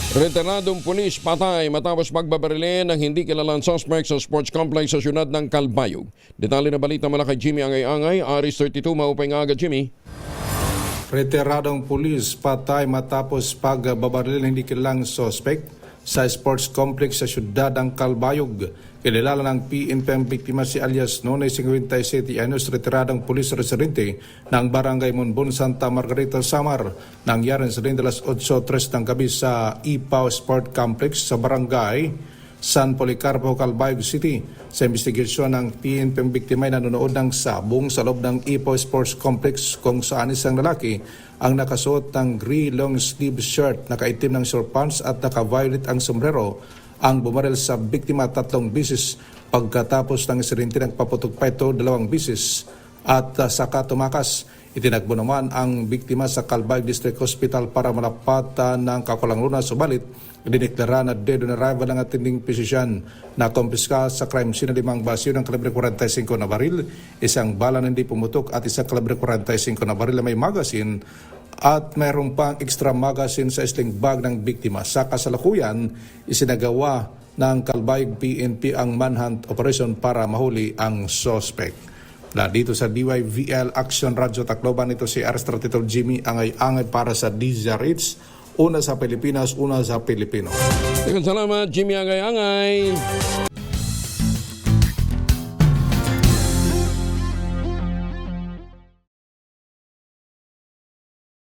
Retiradong pulis patay matapos pagbabarilin ng hindi kilalang suspect sa sports complex sa syudad ng Calbayog. Detalye na balita mula kay Jimmy Angay-Angay, Aris 32, maupay nga agad Jimmy. Retiradong pulis patay matapos pagbabaril ng hindi kilalang suspect sa sports complex sa syudad ng Calbayog. Kilala ng PNP ang biktima si alias Nonoy 57 anos, retiradong pulis residente ng Barangay Monbon, Santa Margarita, Samar. Nangyari sa rin alas 8:03 ng gabi sa Ipaw Sport Complex sa Barangay San Policarpo, Calbayog City. Sa investigasyon ng PNP, ang biktima ay nanonood ng sabong sa loob ng Ipaw Sports Complex kung saan isang lalaki ang nakasuot ng gray long sleeve shirt, nakaitim ng short pants at naka-violet ang sombrero ang bumaril sa biktima 3 bisis. Pagkatapos ng insidente, nagpaputok pa ito 2 bisis at saka tumakas. Itinagbo naman ang biktima sa Calbayog District Hospital para malapatan ng kakulangan, subalit dineklara na dead on arrival ng attending physician. Nakompiska sa crime scene 5 basyo ng kalibre 45 na baril, isang bala na hindi pumutok at isang kalibre 45 na baril na may magazine at mayroong pang extra magazine sa sling bag ng biktima. Sa kasalukuyan, isinagawa ng Calbayog PNP ang manhunt operation para mahuli ang suspect. Dito sa DYVL Action Radio Tacloban, ito si Aris 32 Jimmy Angay-Angay para sa DZRH. Una sa Pilipinas, una sa Pilipino. Salamat Jimmy Angay-Angay.